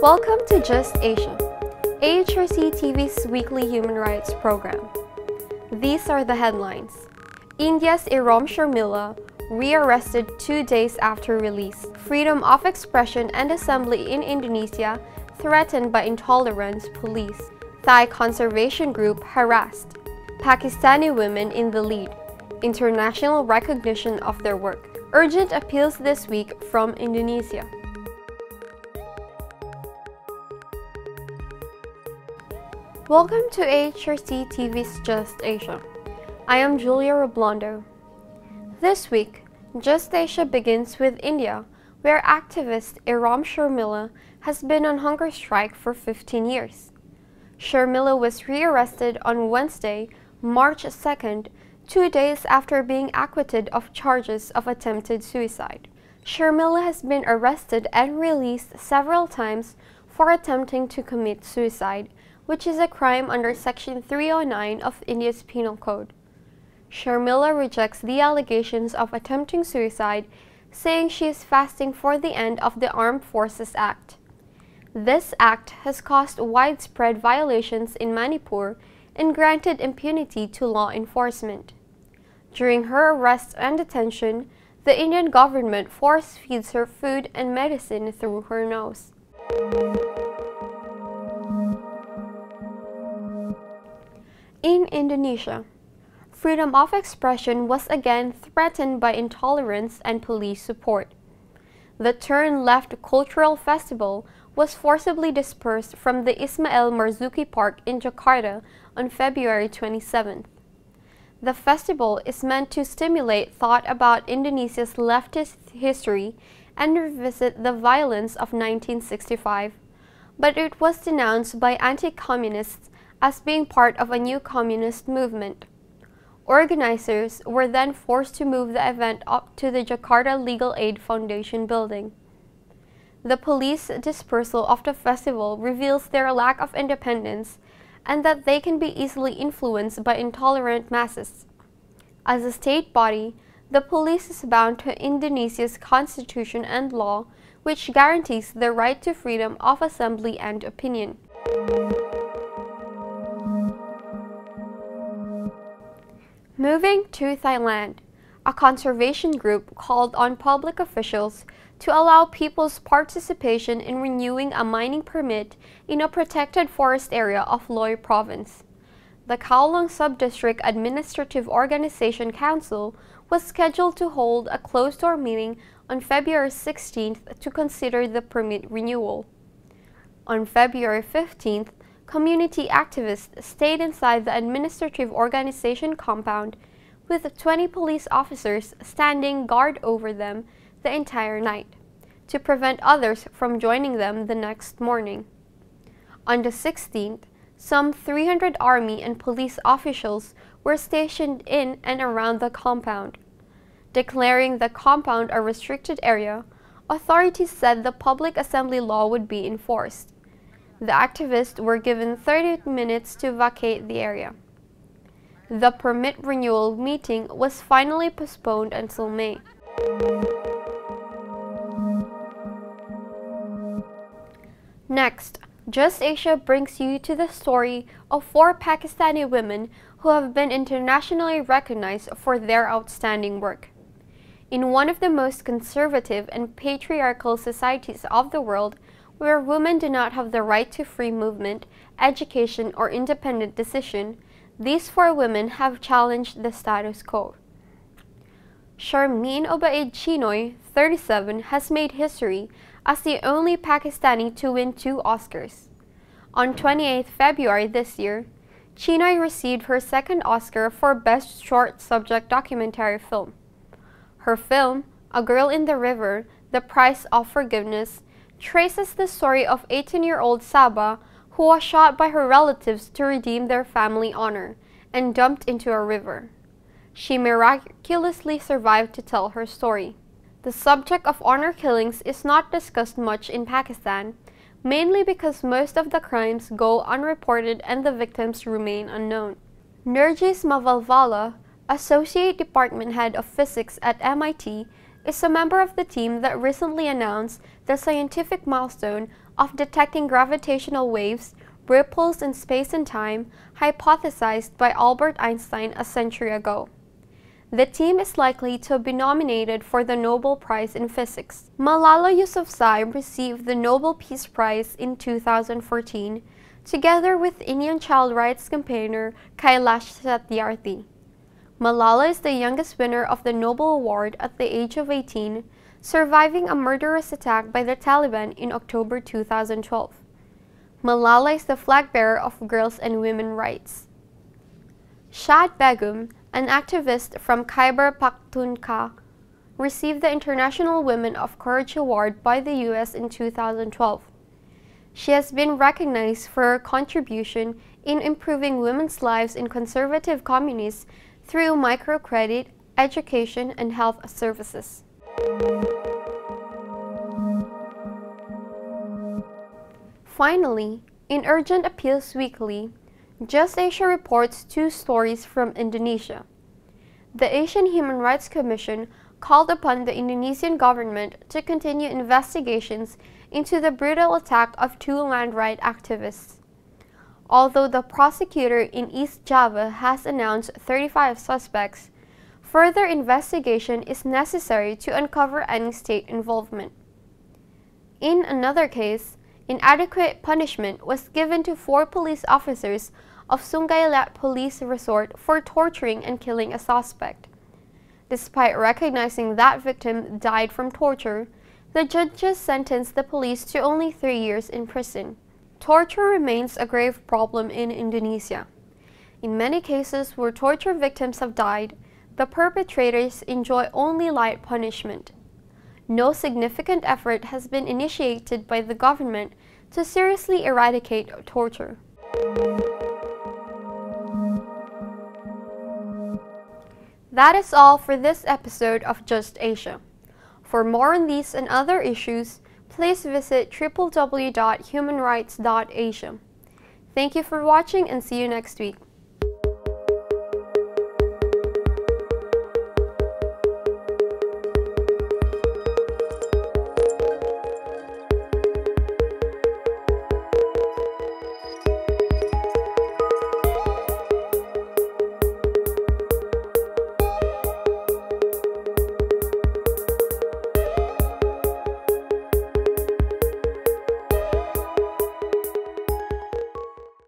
Welcome to Just Asia, AHRC TV's weekly human rights program. These are the headlines. India's Irom Sharmila rearrested 2 days after release. Freedom of expression and assembly in Indonesia threatened by intolerant police. Thai conservation group harassed. Pakistani women in the lead. International recognition of their work. Urgent appeals this week from Indonesia. Welcome to AHRC TV's Just Asia. I am Julia Roblondo. This week, Just Asia begins with India, where activist Irom Sharmila has been on hunger strike for 15 years. Sharmila was rearrested on Wednesday, March 2nd, 2 days after being acquitted of charges of attempted suicide. Sharmila has been arrested and released several times for attempting to commit suicide, which is a crime under Section 309 of India's Penal Code. Sharmila rejects the allegations of attempting suicide, saying she is fasting for the end of the Armed Forces Act. This act has caused widespread violations in Manipur and granted impunity to law enforcement. During her arrest and detention, the Indian government force-feeds her food and medicine through her nose. In Indonesia, freedom of expression was again threatened by intolerance and police support. The turn-left cultural festival was forcibly dispersed from the Ismail Marzuki Park in Jakarta on February 27th. The festival is meant to stimulate thought about Indonesia's leftist history and revisit the violence of 1965, but it was denounced by anti-communists as being part of a new communist movement. Organizers were then forced to move the event up to the Jakarta Legal Aid Foundation building. The police dispersal of the festival reveals their lack of independence and that they can be easily influenced by intolerant masses. As a state body, the police is bound to Indonesia's constitution and law, which guarantees the right to freedom of assembly and opinion. Moving to Thailand, a conservation group called on public officials to allow people's participation in renewing a mining permit in a protected forest area of Loei province. The Kowloon Subdistrict Administrative Organization Council was scheduled to hold a closed-door meeting on February 16th to consider the permit renewal. On February 15th, community activists stayed inside the administrative organization compound with 20 police officers standing guard over them the entire night, to prevent others from joining them the next morning. On the 16th, some 300 army and police officials were stationed in and around the compound. Declaring the compound a restricted area, authorities said the public assembly law would be enforced. The activists were given 30 minutes to vacate the area. The permit renewal meeting was finally postponed until May. Next, Just Asia brings you to the story of 4 Pakistani women who have been internationally recognized for their outstanding work. In one of the most conservative and patriarchal societies of the world, where women do not have the right to free movement, education, or independent decision, these 4 women have challenged the status quo. Sharmeen Obaid Chinoy, 37, has made history as the only Pakistani to win 2 Oscars. On 28 February this year, Chinoy received her 2nd Oscar for Best Short Subject Documentary Film. Her film, A Girl in the River, The Price of Forgiveness, traces the story of 18-year-old Saba, who was shot by her relatives to redeem their family honor and dumped into a river. She miraculously survived to tell her story. The subject of honor killings is not discussed much in Pakistan, mainly because most of the crimes go unreported and the victims remain unknown. Nergis Mavalvala, Associate Department Head of Physics at MIT, is a member of the team that recently announced the scientific milestone of detecting gravitational waves, ripples in space and time, hypothesized by Albert Einstein a century ago. The team is likely to be nominated for the Nobel Prize in Physics. Malala Yousafzai received the Nobel Peace Prize in 2014, together with Indian child rights campaigner Kailash Satyarthi. Malala is the youngest winner of the Nobel Award at the age of 18, surviving a murderous attack by the Taliban in October 2012. Malala is the flag bearer of girls and women's rights. Shad Begum, an activist from Khyber Pakhtunkhwa, received the International Women of Courage Award by the U.S. in 2012. She has been recognized for her contribution in improving women's lives in conservative communities through microcredit, education, and health services. Finally, in Urgent Appeals Weekly, Just Asia reports two stories from Indonesia. The Asian Human Rights Commission called upon the Indonesian government to continue investigations into the brutal attack of two land rights activists. Although the prosecutor in East Java has announced 35 suspects, further investigation is necessary to uncover any state involvement. In another case, inadequate punishment was given to 4 police officers of Sungai Liat Police Resort for torturing and killing a suspect. Despite recognizing that victim died from torture, the judges sentenced the police to only 3 years in prison. Torture remains a grave problem in Indonesia. In many cases where torture victims have died, the perpetrators enjoy only light punishment. No significant effort has been initiated by the government to seriously eradicate torture. That is all for this episode of Just Asia. For more on these and other issues, please visit www.humanrights.asia. Thank you for watching and see you next week.